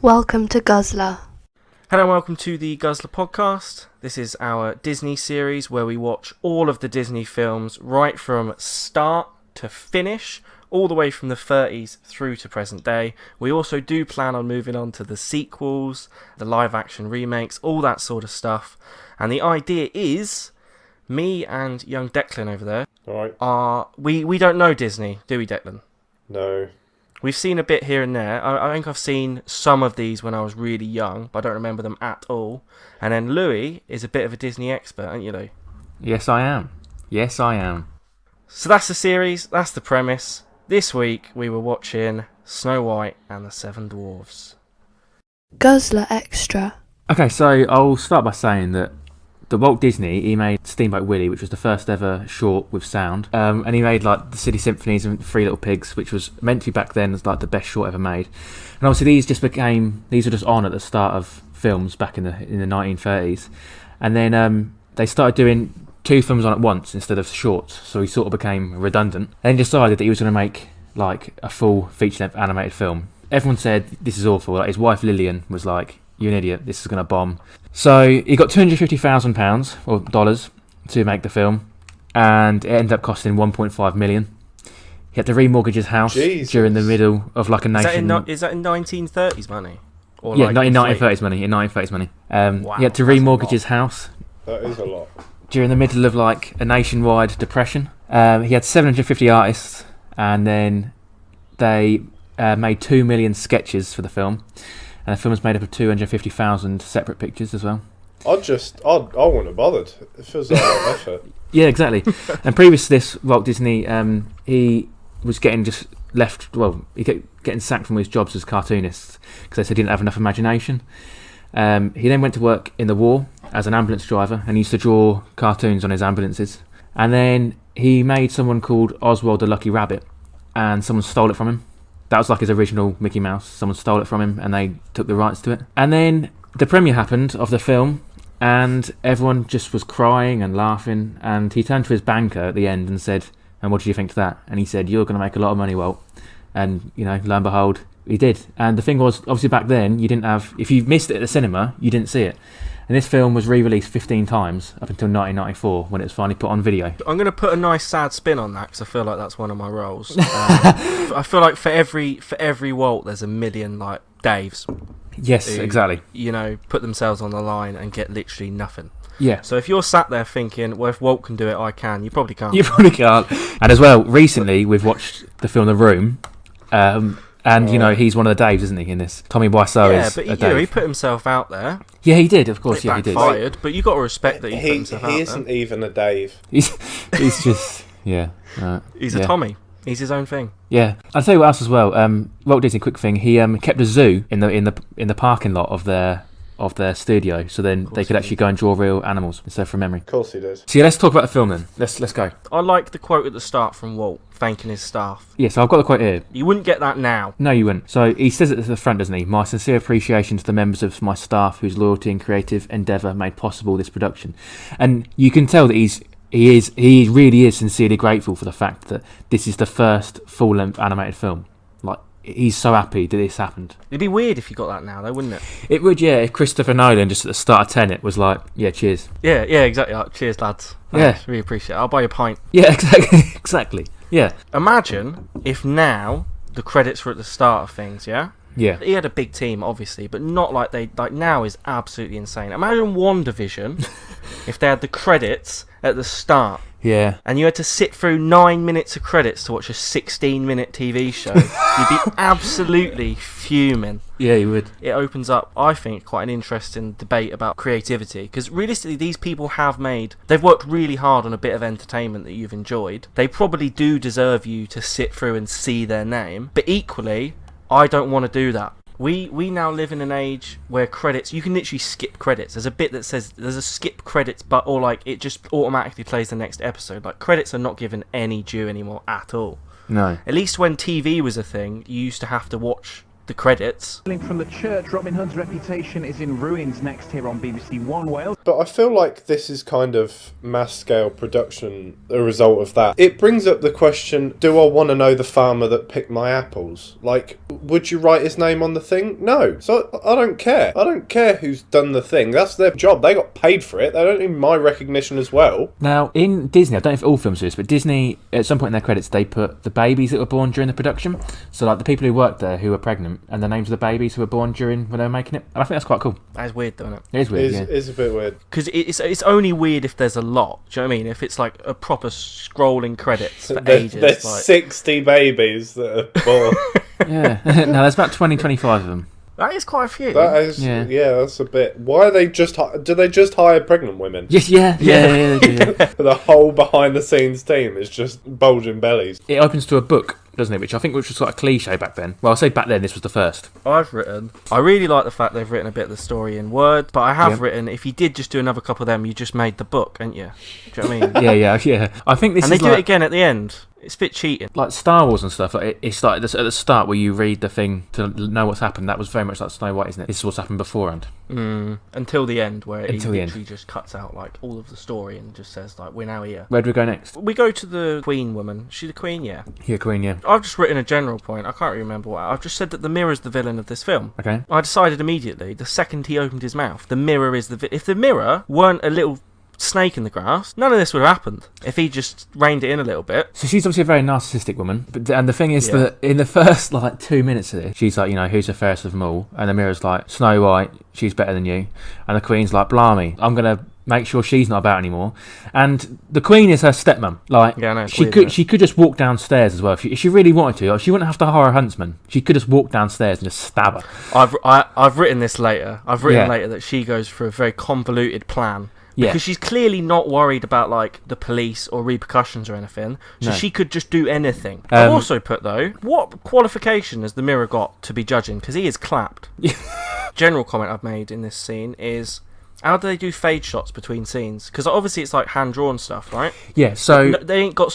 Welcome to Guzzlr. Hello and welcome to the Guzzlr Podcast. This is our Disney series where we watch all of the Disney films right from start to finish, all the way from the 30s through to present day. We also do plan on moving on to the sequels, the live action remakes, all that sort of stuff. And the idea is, me and young Declan over there, we don't know Disney, do we, Declan? No. We've seen a bit here and there. I think I've seen some of these when I was really young, but I don't remember them at all. And then Louis is a bit of a Disney expert, aren't you, Lou? Yes, I am. So that's the series, that's the premise. This week we were watching Snow White and the Seven Dwarfs. Guzzlr Extra. Okay, so I'll start by saying that the Walt Disney, he made Steamboat Willie, which was the first ever short with sound, and he made like the City Symphonies and Three Little Pigs, which was meant to be back then as like the best short ever made. And obviously these were just on at the start of films back in the 1930s, and then they started doing two films on at once instead of shorts, so he sort of became redundant. And he decided that he was going to make like a full feature-length animated film. Everyone said this is awful. Like his wife Lillian was like, "You're an idiot. This is going to bomb." So he got £250,000 or dollars to make the film, and it ended up costing $1.5 million. He had to remortgage his house during the middle of like a nation. Is that in 1930s money? Or yeah, like 1930s money. In 1930s money, wow, he had to remortgage his house. That is a lot. During the middle of like a nationwide depression. He had 750 artists, and then they made 2 million sketches for the film. And the film was made up of 250,000 separate pictures as well. I wouldn't have bothered. It feels like a lot of effort. Yeah, exactly. And previous to this, Walt Disney, he was getting he kept getting sacked from his jobs as cartoonist because they said he didn't have enough imagination. He then went to work in the war as an ambulance driver and he used to draw cartoons on his ambulances. And then he made someone called Oswald the Lucky Rabbit, and someone stole it from him. That was like his original Mickey Mouse. Someone stole it from him and they took the rights to it. And then the premiere happened of the film and everyone just was crying and laughing, and he turned to his banker at the end and said, "And what did you think to that?" And he said, "You're going to make a lot of money, Walt." And, lo and behold, he did. And the thing was, obviously back then, you didn't have... If you missed it at the cinema, you didn't see it. And this film was re-released 15 times up until 1994 when it was finally put on video. I'm going to put a nice sad spin on that because I feel like that's one of my roles. I feel like for every Walt, there's a million like Daves. Yes, who, exactly. Put themselves on the line and get literally nothing. Yeah. So if you're sat there thinking, well, if Walt can do it, I can, you probably can't. You probably can't. And as well, recently we've watched the film The Room. And, he's one of the Daves, isn't he, in this? Tommy Wiseau is a Dave. He put himself out there. Yeah, he did, of course. He did. Fired, but you got to respect that he put himself out there. He isn't even a Dave. He's just, yeah. He's a Tommy. He's his own thing. Yeah. I'll tell you what else as well. Walt Disney, quick thing. He kept a zoo in the parking lot of their studio, so then they could actually go and draw real animals instead from memory. Of course he does. So yeah, let's talk about the film then. Let's go. I like the quote at the start from Walt, thanking his staff. Yeah, so I've got the quote here. You wouldn't get that now. No, you wouldn't. So he says it at the front, doesn't he? "My sincere appreciation to the members of my staff whose loyalty and creative endeavour made possible this production." And you can tell that he really is sincerely grateful for the fact that this is the first full-length animated film. Like, he's so happy that this happened. It'd be weird if you got that now, though, wouldn't it? It would, yeah. If Christopher Nolan just at the start of Tenet was like, "Yeah, cheers." Yeah, exactly. Like, cheers, lads. Thanks, really appreciate it. I'll buy you a pint. Yeah, exactly. Yeah. Imagine if now the credits were at the start of things, yeah? Yeah. He had a big team, obviously, but not like now is absolutely insane. Imagine WandaVision if they had the credits at the start. Yeah. And you had to sit through 9 minutes of credits to watch a 16-minute TV show. You'd be absolutely fuming. Yeah, you would. It opens up, I think, quite an interesting debate about creativity. Because realistically, these people they've worked really hard on a bit of entertainment that you've enjoyed. They probably do deserve you to sit through and see their name. But equally, I don't want to do that. We now live in an age where credits, you can literally skip credits. There's a bit that says there's a skip credits, or like it just automatically plays the next episode. Like, credits are not given any due anymore at all. No. At least when TV was a thing, you used to have to watch the credits. From the church, Robin Hood's reputation is in ruins next here on BBC One Wales. But I feel like this is kind of mass-scale production, a result of that. It brings up the question, do I want to know the farmer that picked my apples? Like, would you write his name on the thing? No. So I don't care. I don't care who's done the thing. That's their job. They got paid for it. They don't need my recognition as well. Now, in Disney, I don't know if all films do this, but Disney, at some point in their credits, they put the babies that were born during the production. So, like, the people who worked there who were pregnant, and the names of the babies who were born when they were making it. And I think that's quite cool. That is weird, though, isn't it? It is weird, It's a bit weird. Because it's only weird if there's a lot. Do you know what I mean? If it's like a proper scrolling credits for ages. There's like... 60 babies that are born. Yeah. No, there's about 25 of them. That is quite a few. That is, yeah, that's a bit. Why are they just? Do they just hire pregnant women? Yes, yeah. The whole behind-the-scenes team is just bulging bellies. It opens to a book, doesn't it? Which I think was sort of cliche back then. Well, I'll say back then this was the first. I really like the fact they've written a bit of the story in Word, but I have written, if you did just do another couple of them, you just made the book, ain't you? Do you know what I mean? Yeah. I think this and is they do it again at the end. It's a bit cheating. Like Star Wars and stuff, like it's like at the start where you read the thing to know what's happened. That was very much like Snow White, isn't it? This is what's happened beforehand. Until the end, where it literally just cuts out like all of the story and just says like, we're now here. Where do we go next? We go to the Queen woman. Is she the Queen? Yeah. Yeah, Queen, yeah. I've just written a general point. I can't remember what. I've just said that the mirror's the villain of this film. Okay. I decided immediately, the second he opened his mouth, the mirror is the if the mirror weren't a little snake in the grass, none of this would have happened if he just reined it in a little bit. So she's obviously a very narcissistic woman, and the thing is that in the first like 2 minutes of this, she's like, who's the fairest of them all? And the mirror's like, Snow White, she's better than you. And the Queen's like, blimey, I'm gonna make sure she's not about anymore. And the Queen is her stepmum. Like, she could just walk downstairs as well if she really wanted to. Like, she wouldn't have to hire a huntsman. She could just walk downstairs and just stab her. I've written this later. I've written later that she goes for a very convoluted plan. Because she's clearly not worried about like the police or repercussions or anything, so she could just do anything. I've also put though, what qualification has the mirror got to be judging? Because he is clapped. General comment I've made in this scene is, how do they do fade shots between scenes? Because obviously it's like hand drawn stuff, right? Yeah. So they ain't got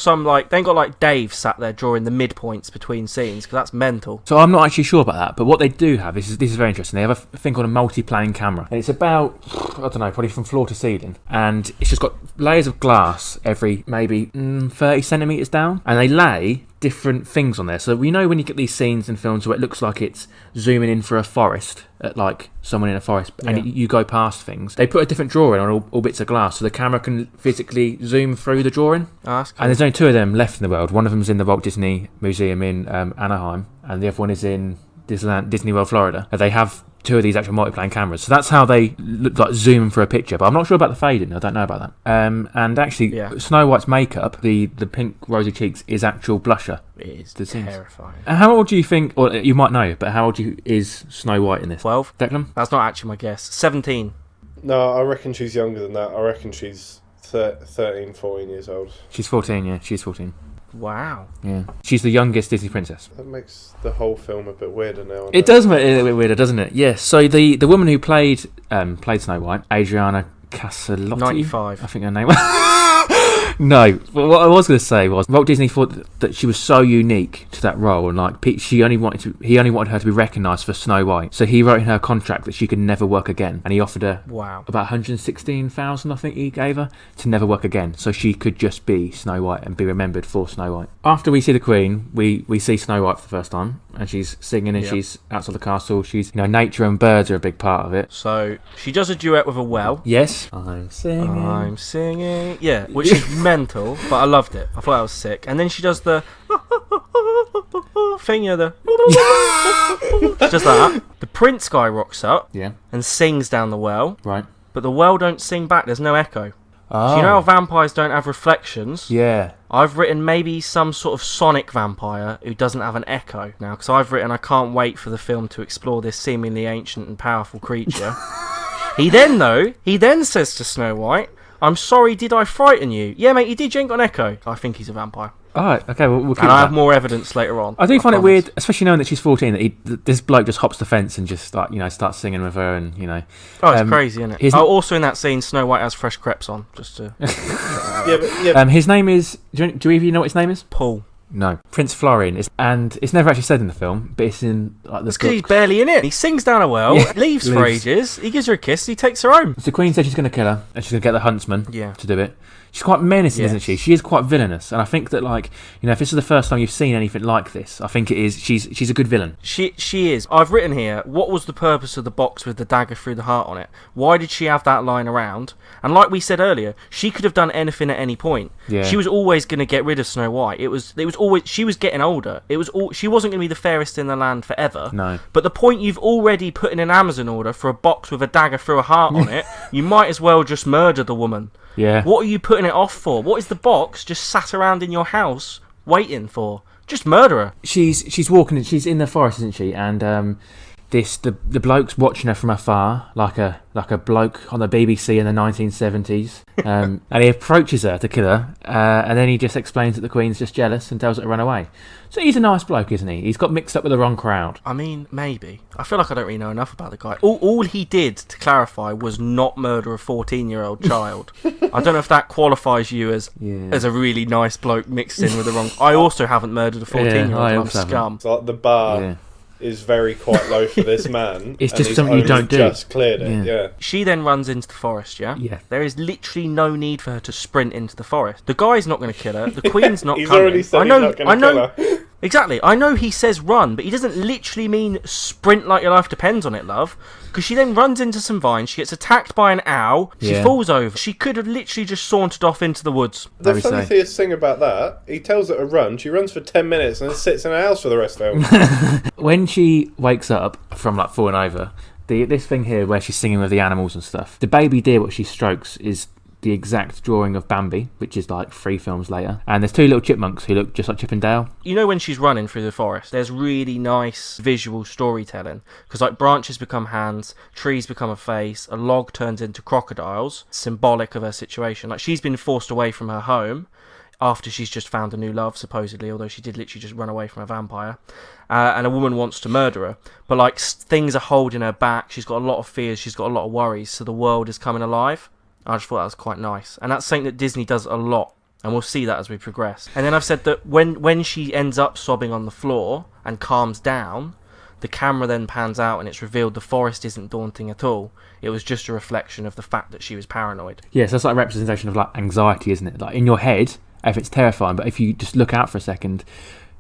Dave sat there drawing the midpoints between scenes, because that's mental. So I'm not actually sure about that, but what they do have this is very interesting. They have a thing called a multi-plane camera, and it's about, I don't know, probably from floor to ceiling, and it's just got layers of glass every maybe 30 centimeters down, and they lay different things on there. So we know when you get these scenes in films where it looks like it's zooming in for a forest, at like someone in a forest, and you go past things, they put a different drawing on all bits of glass so the camera can physically zoom through the drawing. That's cool. And there's only two of them left in the world. One of them's in the Walt Disney Museum in Anaheim, and the other one is in Disney World, Florida. They have two of these actual multiplane cameras, so that's how they look like zooming for a picture. But I'm not sure about the fading. I don't know about that. And actually, Snow White's makeup, the pink rosy cheeks, is actual blusher. It is terrifying. How old do you think, or you might know, but how old is Snow White in this? 12. Declan? That's not actually my guess. 17. No, I reckon she's younger than that. I reckon she's 13, 14 years old. She's 14. Yeah, she's 14. Wow. Yeah. She's the youngest Disney princess. That makes the whole film a bit weirder now. It does make it a bit weirder, doesn't it? Yes. So the woman who played Snow White, Adriana Caselotti, 95. I think her name was. No, what I was going to say was Walt Disney thought that she was so unique to that role, and like he only wanted her to be recognised for Snow White. So he wrote in her contract that she could never work again, and he offered her about $116,000, I think he gave her, to never work again, so she could just be Snow White and be remembered for Snow White. After we see the Queen, we see Snow White for the first time, and she's singing, and she's outside the castle. She's nature and birds are a big part of it. So she does a duet with a well. Yes, I'm singing. Yeah, which is mental, but I loved it. I thought that was sick. And then she does the thing, just that. The prince guy rocks up, and sings down the well. Right. But the well don't sing back. There's no echo. Oh. So you know how vampires don't have reflections? Yeah. I've written maybe some sort of sonic vampire who doesn't have an echo now, because I've written I can't wait for the film to explore this seemingly ancient and powerful creature. He then says to Snow White, "I'm sorry, did I frighten you?" "Yeah, mate, you did. You ain't got an echo." I think he's a vampire. Alright, okay, we'll keep and I have that. more evidence later on. I do find it weird, especially knowing that she's 14, that this bloke just hops the fence and just starts singing with her, and Oh, it's crazy, isn't it? Also in that scene, Snow White has fresh crepes on, just to. Yeah. His name is. Do either of you know what his name is? Paul. No, Prince Florian is, and it's never actually said in the film, but it's in like the. It's because he's barely in it. He sings down a well, leaves for ages. He gives her a kiss. He takes her home. So the Queen said she's going to kill her, and she's going to get the huntsman to do it. She's quite menacing, isn't she? She is quite villainous, and I think that, like, you know, if this is the first time you've seen anything like this, I think it is. She's a good villain. She is. I've written here, what was the purpose of the box with the dagger through the heart on it? Why did she have that lying around? And like we said earlier, she could have done anything at any point. Yeah. She was always going to get rid of Snow White. It was always, she was getting older. She wasn't going to be the fairest in the land forever. No. But the point you've already put in an Amazon order for a box with a dagger through a heart on it, you might as well just murder the woman. Yeah. What are you putting it off for? What is the box just sat around in your house waiting for? Just murder her. She's walking. She's in the forest, isn't she? And the bloke's watching her from afar, like a bloke on the BBC in the 1970s. And he approaches her to kill her, and then he just explains that the Queen's just jealous and tells her to run away. So he's a nice bloke, isn't he? He's got mixed up with the wrong crowd. I mean, maybe. I feel like I don't really know enough about the guy. All he did, to clarify, was not murder a 14-year-old child. I don't know if that qualifies you as a really nice bloke mixed in with the wrong... I also haven't murdered a 14-year-old. I'm scum. It's like the bar is very quite low for this man. It's just something you don't do. Just cleared it, She then runs into the forest, yeah? Yeah. There is literally no need for her to sprint into the forest. The guy's not going to kill her. The Queen's not He's coming. already said he's not going to kill her. Exactly. I know he says run, but he doesn't literally mean sprint like your life depends on it, love. Because she then runs into some vines, she gets attacked by an owl, she falls over. She could have literally just sauntered off into the woods. The funniest thing about that, he tells her to run, she runs for 10 minutes and then sits in a house for the rest of it. When she wakes up from like falling over, this thing here where she's singing with the animals and stuff, the baby deer what she strokes is the exact drawing of Bambi, which is like 3 films later. And there's 2 little chipmunks who look just like Chip and Dale. You know when she's running through the forest, there's really nice visual storytelling. Because like branches become hands, trees become a face, a log turns into crocodiles, symbolic of her situation. Like she's been forced away from her home after she's just found a new love, supposedly, although she did literally just run away from a vampire. And a woman wants to murder her. But like things are holding her back, she's got a lot of fears, she's got a lot of worries, so the world is coming alive. I just thought that was quite nice. And that's something that Disney does a lot. And we'll see that as we progress. And then I've said that when she ends up sobbing on the floor and calms down, the camera then pans out and it's revealed the forest isn't daunting at all. It was just a reflection of the fact that she was paranoid. Yeah, so that's like a representation of like anxiety, isn't it? Like in your head, if it's terrifying, but if you just look out for a second,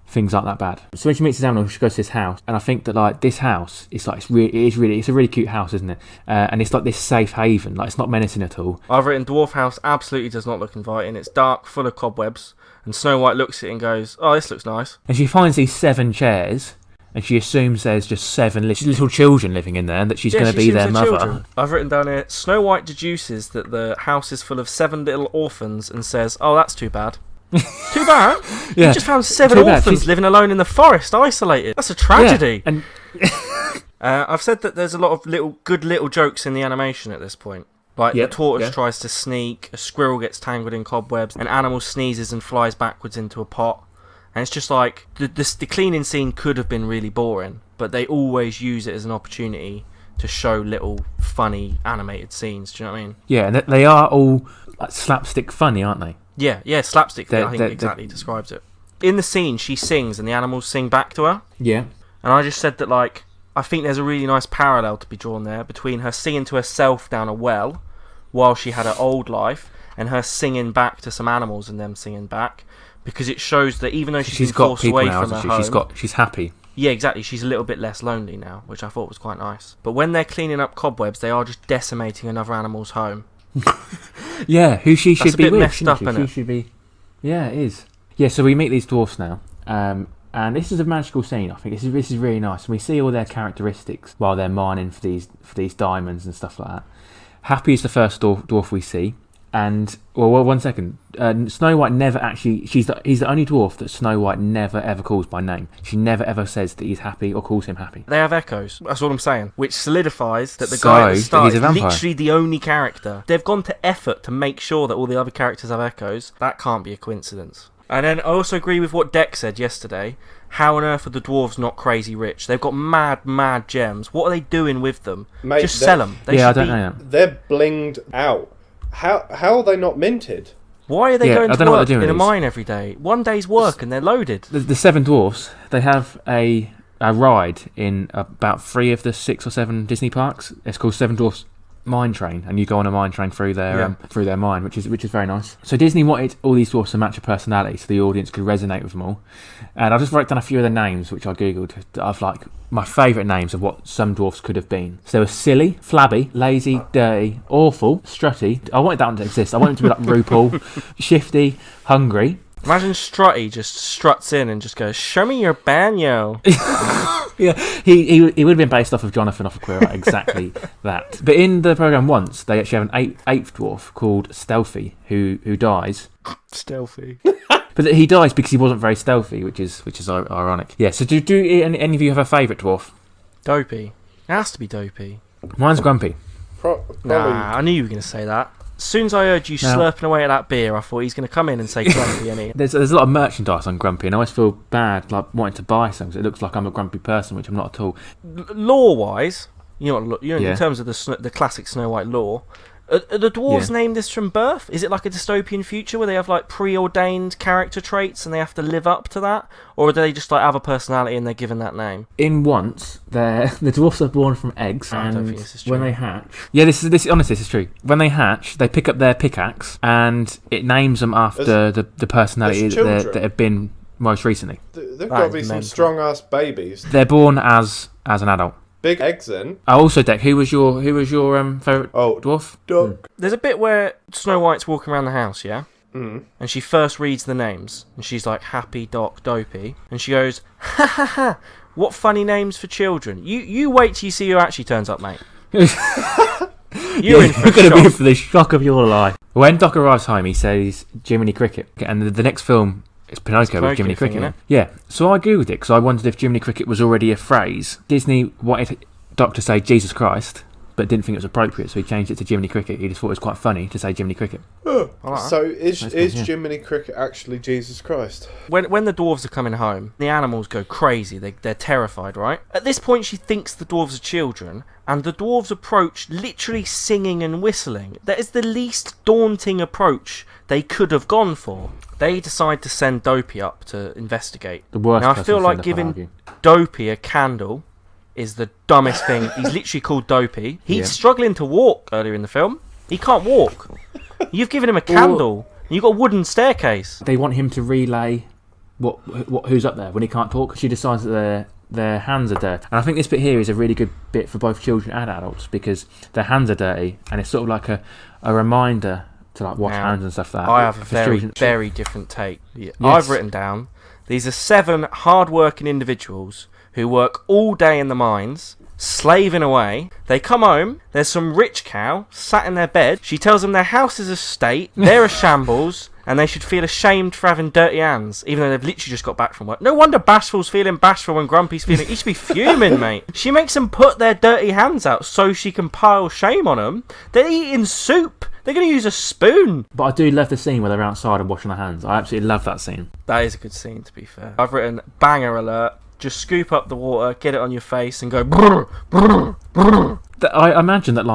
things aren't that bad. So when she meets this animal, she goes to this house, and I think that like this house is like it's a really cute house, isn't it? And it's like this safe haven, like it's not menacing at all. I've written Dwarf House absolutely does not look inviting. It's dark, full of cobwebs, and Snow White looks at it and goes, "Oh, this looks nice." And she finds these 7 chairs, and she assumes there's just 7 little children living in there, and that she's going to be their mother. Children. I've written down here, Snow White deduces that the house is full of 7 little orphans and says, "Oh, that's too bad." Too bad? Yeah. You just found 7 orphans living alone in the forest, isolated. That's a tragedy. Yeah. And I've said that there's a lot of good little jokes in the animation at this point. Like the tortoise tries to sneak, a squirrel gets tangled in cobwebs, an animal sneezes and flies backwards into a pot. And it's just like, the cleaning scene could have been really boring, but they always use it as an opportunity to show little funny animated scenes. Do you know what I mean? Yeah, and they are all like, slapstick funny, aren't they? Yeah, slapstick, I think exactly describes it. In the scene, she sings and the animals sing back to her. Yeah. And I just said that, like, I think there's a really nice parallel to be drawn there between her singing to herself down a well while she had her old life and her singing back to some animals and them singing back, because it shows that even though she's been forced away from her home... She's happy. Yeah, exactly. She's a little bit less lonely now, which I thought was quite nice. But when they're cleaning up cobwebs, they are just decimating another animal's home. Yeah, who she should be with. That's a bit messed up, isn't it? She should be. Yeah, it is. Yeah, so we meet these dwarfs now, and this is a magical scene. I think this is really nice. And we see all their characteristics while they're mining for these diamonds and stuff like that. Happy is the first dwarf we see, and well, 1 second. Snow White never actually. He's the only dwarf that Snow White never ever calls by name. She never ever says that he's happy or calls him happy. They have echoes. That's all I'm saying. Which solidifies that the guy at the start is literally the only character. They've gone to effort to make sure that all the other characters have echoes. That can't be a coincidence. And then I also agree with what Deck said yesterday. How on earth are the dwarves not crazy rich? They've got mad gems. What are they doing with them? Mate, just sell them. I don't know. They're blinged out. How are they not minted? Why are they going I to don't know what work they're doing in a with these. mine every day? One day's work and they're loaded. The Seven Dwarfs, they have a ride in about 3 of the 6 or 7 Disney parks. It's called Seven Dwarfs Mine Train, and you go on a mine train through their mine, which is very nice. So Disney wanted all these dwarfs to match a personality, so the audience could resonate with them all. And I just wrote down a few of the names, which I googled. I've my favourite names of what some dwarfs could have been. So they were silly, flabby, lazy, dirty, awful, strutty. I wanted that one to exist. I wanted him to be like RuPaul, shifty, hungry. Imagine Strutty just struts in and just goes, "Show me your banjo." Yeah, he would have been based off of Jonathan off of Queer Eye, exactly that. But in the programme once, they actually have an eighth dwarf called Stealthy, who dies. Stealthy. But he dies because he wasn't very stealthy, which is ironic. Yeah, so do any of you have a favourite dwarf? Dopey. It has to be Dopey. Mine's Grumpy. Nah, I knew you were going to say that. As soon as I heard you slurping away at that beer, I thought he's going to come in and say Grumpy, isn't he? There's a lot of merchandise on Grumpy, and I always feel bad wanting to buy some because it looks like I'm a grumpy person, which I'm not at all. Lore-wise, in terms of the classic Snow White lore, are the dwarves named this from birth? Is it like a dystopian future where they have preordained character traits and they have to live up to that? Or do they just have a personality and they're given that name? In once, the dwarfs are born from eggs, I and don't think this is true. when they hatch... Yeah, this is true. When they hatch, they pick up their pickaxe and it names them after the personality that have been most recently. There've got to be some strong-ass babies. They're born as an adult. Big eggs in. Also, Deck, who was your favourite dwarf? Duck. There's a bit where Snow White's walking around the house, yeah? Mm. And she first reads the names, and she's like, Happy, Doc, Dopey. And she goes, ha ha ha, what funny names for children. You wait till you see who actually turns up, mate. You're in for a going to be shock. in for the shock of your life. When Doc arrives home, he says Jiminy Cricket, and the next film is Pinocchio with Jiminy Cricket. Thing, yeah, so I googled it because I wondered if Jiminy Cricket was already a phrase. Disney wanted Doc to say Jesus Christ, but didn't think it was appropriate, so he changed it to Jiminy Cricket. He just thought it was quite funny to say Jiminy Cricket. Oh. Like So is Jiminy Cricket actually Jesus Christ? When the dwarves are coming home, the animals go crazy. They're terrified, right? At this point, she thinks the dwarves are children, and the dwarves approach literally singing and whistling. That is the least daunting approach they could have gone for. They decide to send Dopey up to investigate. The worst. Now, I feel like giving Dopey a candle is the dumbest thing. He's literally called Dopey. He's struggling to walk earlier in the film. He can't walk. You've given him a candle. You've got a wooden staircase. They want him to relay who's up there when he can't talk. She decides that their hands are dirty. And I think this bit here is a really good bit for both children and adults because their hands are dirty and it's sort of like a reminder to wash hands and stuff like that. I have a very different take. I've written down, these are 7 hard-working individuals who work all day in the mines, slaving away. They come home, there's some rich cow sat in their bed. She tells them their house is a state, they're a shambles, and they should feel ashamed for having dirty hands, even though they've literally just got back from work. No wonder Bashful's feeling bashful when Grumpy's feeling... He should be fuming, mate. She makes them put their dirty hands out so she can pile shame on them. They're eating soup. They're going to use a spoon. But I do love the scene where they're outside and washing their hands. I absolutely love that scene. That is a good scene, to be fair. I've written, banger alert. Just scoop up the water, get it on your face, and go brrr, brrr, brrr. I imagine that,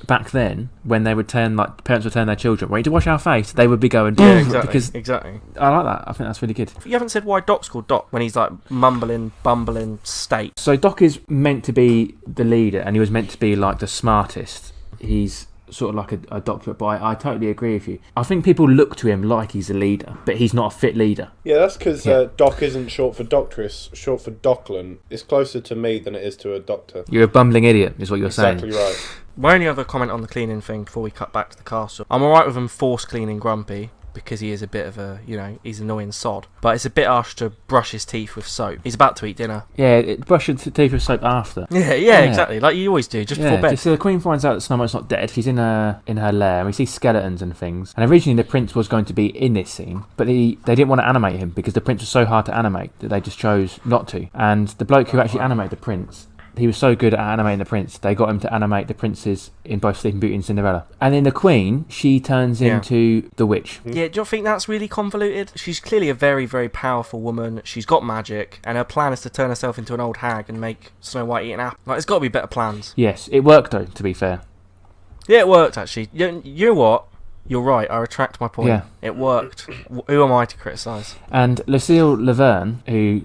back then, when they would parents would turn their children, wait to wash our face, they would be going, yeah, exactly. Because exactly. I like that. I think that's really good. You haven't said why Doc's called Doc when he's mumbling, bumbling state. So Doc is meant to be the leader, and he was meant to be the smartest. He's sort of like a doctorate, but I totally agree with you. I think people look to him like he's a leader, but he's not a fit leader. Yeah, that's because Doc isn't short for doctor, it's short for Docklin. It's closer to me than it is to a doctor. You're a bumbling idiot, is what you're saying. Exactly right. My only other comment on the cleaning thing before we cut back to the castle, I'm alright with him force cleaning Grumpy, because he is a bit of a, he's an annoying sod. But it's a bit harsh to brush his teeth with soap. He's about to eat dinner. Yeah, brush your teeth with soap after. Yeah, exactly. Like you always do, just before bed. So the Queen finds out that Snow White's not dead. She's in her lair, and we see skeletons and things. And originally the Prince was going to be in this scene, but they didn't want to animate him because the Prince was so hard to animate that they just chose not to. And the bloke who actually animated the Prince, he was so good at animating the Prince, they got him to animate the princes in both Sleeping Beauty and Cinderella. And then the Queen, she turns into the witch. Yeah, do you think that's really convoluted? She's clearly a very, very powerful woman. She's got magic, and her plan is to turn herself into an old hag and make Snow White eat an apple. There's got to be better plans. Yes, it worked though, to be fair. Yeah, it worked actually. You know what? You're right. I retract my point. Yeah. It worked. Who am I to criticise? And Lucille Laverne, who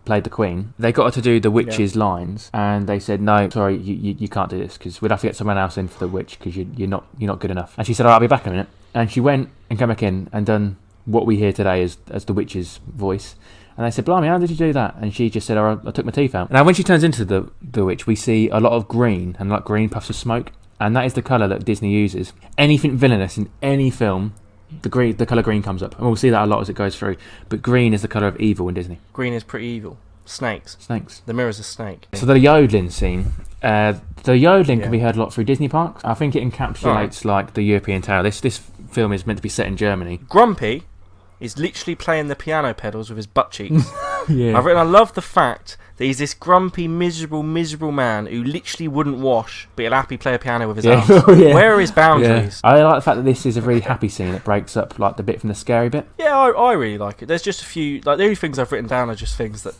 played the Queen, they got her to do the witch's lines, and they said, no, sorry, you can't do this, because we'd have to get someone else in for the witch, because you're not good enough. And she said, all right, I'll be back in a minute. And she went and came back in and done what we hear today as the witch's voice. And they said, blimey, how did you do that? And she just said, oh, I took my teeth out. Now, when she turns into the witch, we see a lot of green and like green puffs of smoke. And that is the colour that Disney uses. Anything villainous in any film, the colour green comes up. And we'll see that a lot as it goes through. But green is the colour of evil in Disney. Green is pretty evil. Snakes. The mirror's a snake. So the yodeling scene. The yodeling can be heard a lot through Disney parks. I think it encapsulates like the European tale. This film is meant to be set in Germany. Grumpy is literally playing the piano pedals with his butt cheeks. Yeah. I love the fact that he's this grumpy, miserable man who literally wouldn't wash, but he'll happily play a piano with his arms. Yeah. Where are his boundaries? Yeah. I like the fact that this is a really happy scene. It breaks up like the bit from the scary bit. Yeah, I really like it. There's just a few, like the only things I've written down are just things that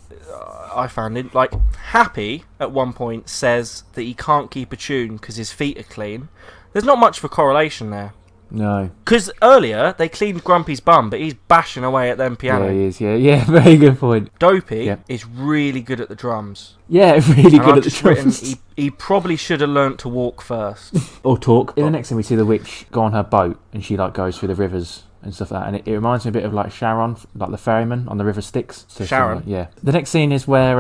I found in, like Happy at one point says that he can't keep a tune because his feet are clean. There's not much of a correlation there. No. Because earlier, they cleaned Grumpy's bum, but he's bashing away at them piano. Yeah, he is, yeah, very good point. Dopey is really good at the drums. Yeah, really good I've at the just drums. written, he probably should have learnt to walk first. Or talk. In the next scene, we see the witch go on her boat, and she like goes through the rivers and stuff like that, and it reminds me a bit of like Sharon, like the ferryman on the River Styx. So Sharon? Yeah. The next scene is where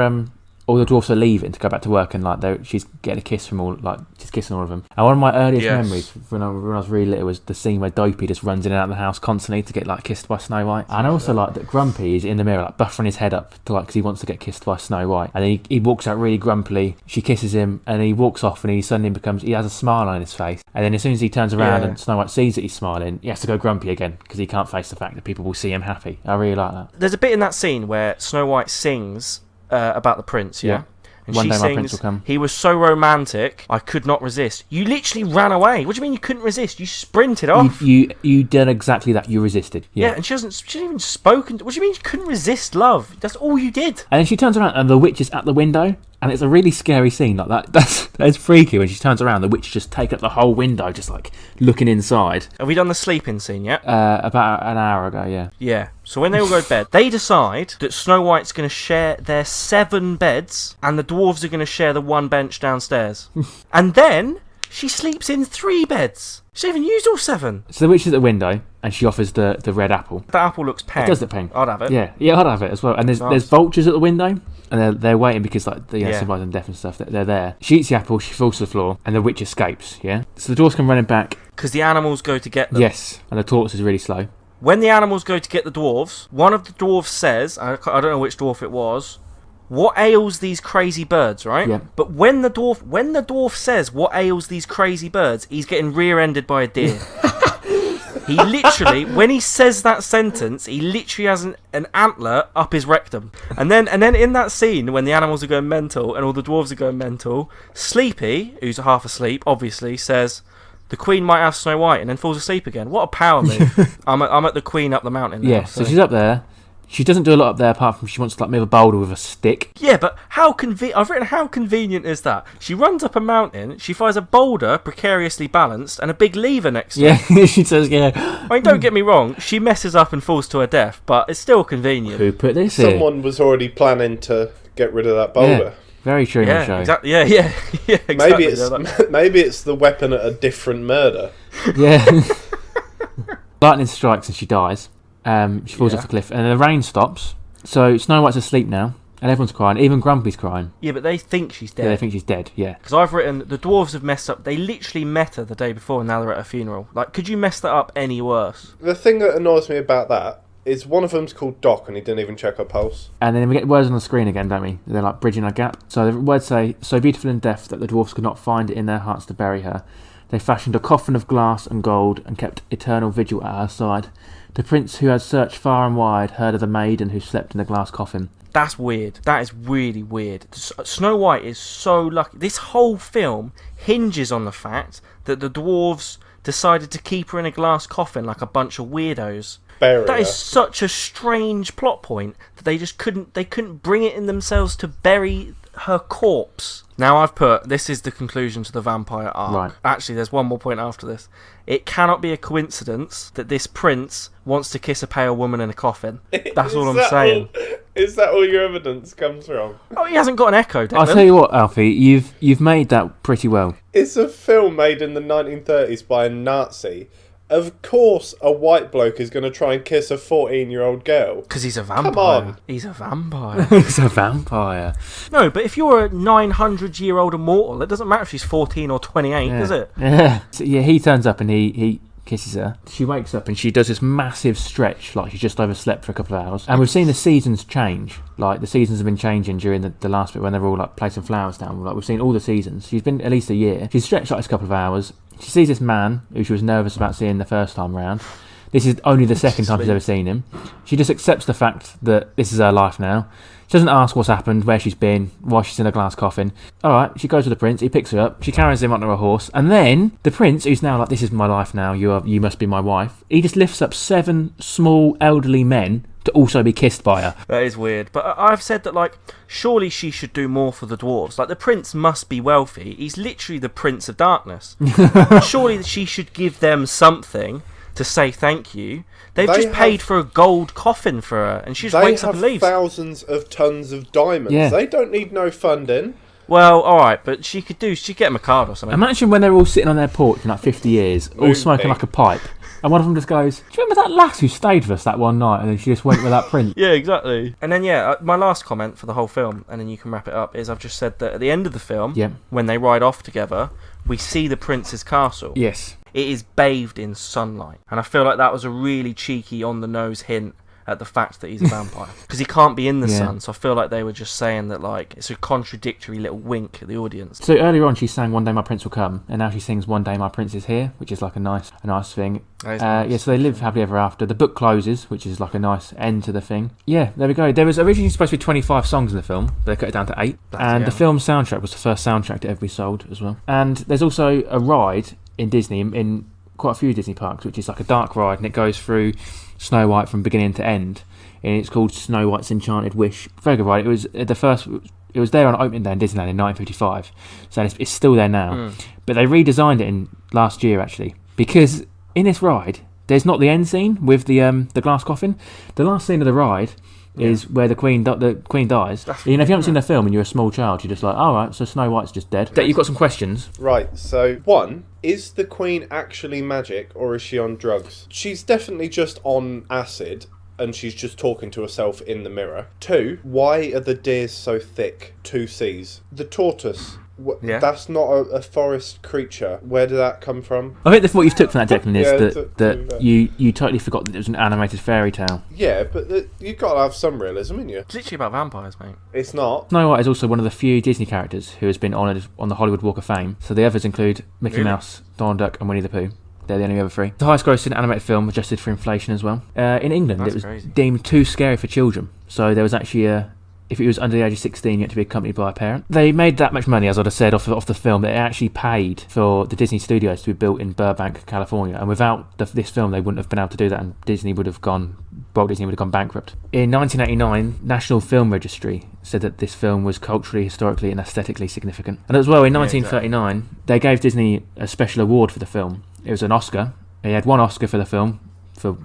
all the dwarfs are leaving to go back to work, and like she's getting a kiss from she's kissing all of them. And one of my earliest memories when I was really little was the scene where Dopey just runs in and out of the house constantly to get like kissed by Snow White. And I also like that Grumpy is in the mirror like buffering his head up to because he wants to get kissed by Snow White, and then he walks out really grumpily. She kisses him, and he walks off, and he suddenly he has a smile on his face. And then as soon as he turns around and Snow White sees that he's smiling, he has to go grumpy again because he can't face the fact that people will see him happy. I really like that. There's a bit in that scene where Snow White sings about the prince, And One she day my sings, prince will come. he was so romantic, I could not resist. You literally ran away. What do you mean you couldn't resist? You sprinted off. You did exactly that. You resisted. Yeah, and she hasn't even spoken. What do you mean you couldn't resist love? That's all you did. And then she turns around and the witch is at the window, and it's a really scary scene like that. That's freaky when she turns around. The witch just take up the whole window, just like looking inside. Have we done the sleeping scene yet? About an hour ago, yeah. Yeah. So when they all go to bed, they decide that Snow White's going to share their 7 beds, and the dwarves are going to share the 1 bench downstairs. And then she sleeps in 3 beds. She hasn't even used all 7. So the witch is at the window, and she offers the red apple. That apple looks pink. It does look pink. I'd have it. Yeah, I'd have it as well. And there's vultures at the window, and they're waiting because like the symbolising death and stuff. They're there. She eats the apple. She falls to the floor, and the witch escapes. Yeah. So the dwarves come running back. Because the animals go to get them. Yes, and the tortoise is really slow. When the animals go to get the dwarves, one of the dwarves says, I don't know which dwarf it was, what ails these crazy birds, right? Yeah. But when the dwarf says what ails these crazy birds, he's getting rear-ended by a deer. He literally, when he says that sentence, he literally has an antler up his rectum. And then in that scene, when the animals are going mental and all the dwarves are going mental, Sleepy, who's half asleep, obviously, says, the Queen might have Snow White, and then falls asleep again. What a power move. I'm at the Queen up the mountain now. Yeah, so she's up there. She doesn't do a lot up there apart from she wants to like move a boulder with a stick. Yeah, but I've written how convenient is that? She runs up a mountain, she finds a boulder precariously balanced and a big lever next to her. Yeah, she says, yeah. I mean, don't get me wrong, she messes up and falls to her death, but it's still convenient. Who put this here? Someone was already planning to get rid of that boulder. Yeah, very true in the show. Exactly. Yeah, exactly. Maybe it's the weapon at a different murder. Yeah. Lightning strikes and she dies. She falls off the cliff, and the rain stops. So Snow White's asleep now, and everyone's crying. Even Grumpy's crying. Yeah, but they think she's dead. Yeah, they think she's dead. Yeah. Because I've written the dwarves have messed up. They literally met her the day before, and now they're at her funeral. Like, could you mess that up any worse? The thing that annoys me about that is one of them's called Doc, and he didn't even check her pulse. And then we get words on the screen again, don't we? They're like bridging a gap. So the words say, "So beautiful in death that the dwarfs could not find it in their hearts to bury her. They fashioned a coffin of glass and gold and kept eternal vigil at her side. The prince who had searched far and wide heard of the maiden who slept in the glass coffin." That's weird. That is really weird. Snow White is so lucky. This whole film hinges on the fact that the dwarves decided to keep her in a glass coffin like a bunch of weirdos. That is such a strange plot point that they just couldn't bring it in themselves to bury her corpse. Now I've put, this is the conclusion to the vampire arc. Right. Actually, there's one more point after this. It cannot be a coincidence that this prince wants to kiss a pale woman in a coffin. That's all I'm saying. Is that all your evidence comes from? Oh, he hasn't got an echo, Declan. I'll tell you what, Alfie, you've made that pretty well. It's a film made in the 1930s by a Nazi. Of course, a white bloke is going to try and kiss a 14-year-old girl. Because he's a vampire. Come on. He's a vampire. He's a vampire. No, but if you're a 900-year-old immortal, it doesn't matter if she's 14 or 28, does it? Yeah. So, he turns up and he kisses her. She wakes up and she does this massive stretch, like she just overslept for a couple of hours. And we've seen the seasons change. Like, the seasons have been changing during the last bit when they're all, like, placing flowers down. Like, we've seen all the seasons. She's been at least a year. She's stretched like this a couple of hours. She sees this man, who she was nervous about seeing the first time round. This is only the second time she's ever seen him. She just accepts the fact that this is her life now. She doesn't ask what's happened, where she's been, why she's in a glass coffin. Alright, she goes with the prince, he picks her up, she carries him onto a horse, and then the prince, who's now like, this is my life now, you must be my wife, he just lifts up 7 small elderly men to also be kissed by her. That is weird. But I've said that, like, surely she should do more for the dwarves. Like, the prince must be wealthy. He's literally the Prince of Darkness. Surely she should give them something to say thank you. They've just paid for a gold coffin for her, and she just wakes up and leaves. They have thousands of tons of diamonds. Yeah. They don't need no funding. Well, alright, but she'd get him a card or something. Imagine when they're all sitting on their porch in like 50 years, all smoking like a pipe. And one of them just goes, do you remember that lass who stayed with us that one night and then she just went with that prince? Yeah, exactly. And then, my last comment for the whole film, and then you can wrap it up, is I've just said that at the end of the film, when they ride off together, we see the prince's castle. Yes. It is bathed in sunlight. And I feel like that was a really cheeky, on-the-nose hint at the fact that he's a vampire. Because he can't be in the sun, so I feel like they were just saying that, like, it's a contradictory little wink at the audience. So earlier on she sang One Day My Prince Will Come, and now she sings One Day My Prince Is Here, which is like a nice thing. Nice. Yeah, so they live happily ever after. The book closes, which is like a nice end to the thing. Yeah, there we go. There was originally supposed to be 25 songs in the film, but they cut it down to 8. The film soundtrack was the first soundtrack to ever be sold as well. And there's also a ride in Disney, in quite a few Disney parks, which is like a dark ride, and it goes through Snow White from beginning to end. And it's called Snow White's Enchanted Wish. Very good ride. It was there on opening day in Disneyland in 1955, so it's still there now. But they redesigned it in last year actually, because in this ride there's not the end scene with the glass coffin. The last scene of the ride is where the queen dies. If you haven't seen the film and you're a small child, you're just like, all right, so Snow White's just dead. You've got some questions. Right, so one, is the queen actually magic or is she on drugs? She's definitely just on acid and she's just talking to herself in the mirror. 2, why are the deers so thick? 2 C's. The tortoise. That's not a forest creature. Where did that come from? I think what you've took from that, Declan, is that you totally forgot that it was an animated fairy tale. Yeah, but you've got to have some realism in you. It's literally about vampires, mate. It's not. Snow White is also one of the few Disney characters who has been honoured on the Hollywood Walk of Fame. So the others include Mickey Mouse, Donald Duck and Winnie the Pooh. They're the only other 3. The highest grossing animated film, adjusted for inflation as well. In England, it was deemed too scary for children. So there was actually if it was under the age of 16, you had to be accompanied by a parent. They made that much money, as I'd have said, off the film, that it actually paid for the Disney Studios to be built in Burbank, California. And without this film, they wouldn't have been able to do that, and Walt Disney would have gone bankrupt. In 1989, National Film Registry said that this film was culturally, historically, and aesthetically significant. And as well, in 1939, they gave Disney a special award for the film. It was an Oscar. He had 1 Oscar for the film, for,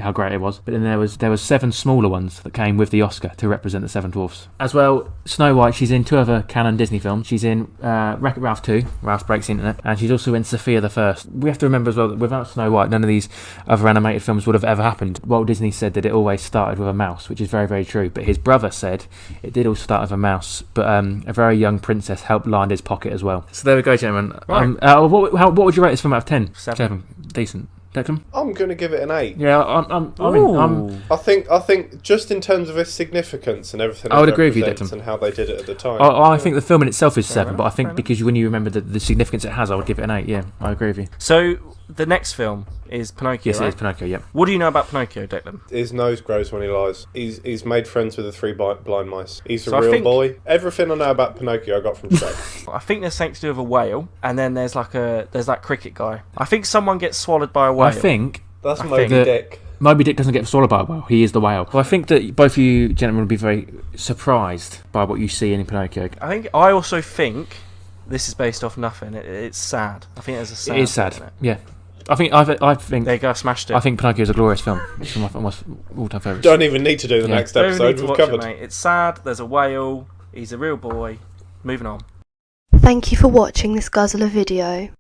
how great it was. But then there was 7 smaller ones that came with the Oscar to represent the Seven Dwarfs. As well, Snow White, she's in 2 other canon Disney films. She's in Wreck-It Ralph 2, Ralph Breaks the Internet, and she's also in Sophia the First. We have to remember as well that without Snow White, none of these other animated films would have ever happened. Walt Disney said that it always started with a mouse, which is very, very true. But his brother said it did all start with a mouse, but a very young princess helped line his pocket as well. So there we go, gentlemen. Right. What would you rate this film out of 10? 7. Decent. Declan? I'm going to give it an 8. Yeah, I think just in terms of its significance and everything, I would agree with you, Declan, and how they did it at the time. I think the film in itself is 7, but I think because when you remember the significance it has, I would give it an 8. Yeah, I agree with you. So the next film is Pinocchio. Yes, it is Pinocchio. Yeah. What do you know about Pinocchio, Declan? His nose grows when he lies. He's made friends with the 3 blind mice. He's a real boy. Everything I know about Pinocchio, I got from Shrek. I think there's something to do with a whale, and then there's that cricket guy. I think someone gets swallowed by a whale. I think that's Moby Dick. Moby Dick doesn't get swallowed by a whale. He is the whale. So I think that both of you gentlemen will be very surprised by what you see in Pinocchio. I also think this is based off nothing. It's sad. I think there's a sad. It is sad. In it. Yeah. I think There you go, smashed it. I think Pinocchio is a glorious film. It's one of my almost all-time favourites. Don't even need to do the Yeah. next Don't episode. need to We've watch covered. it, mate. It's sad. There's a whale. He's a real boy. Moving on. Thank you for watching this Guzzlr video.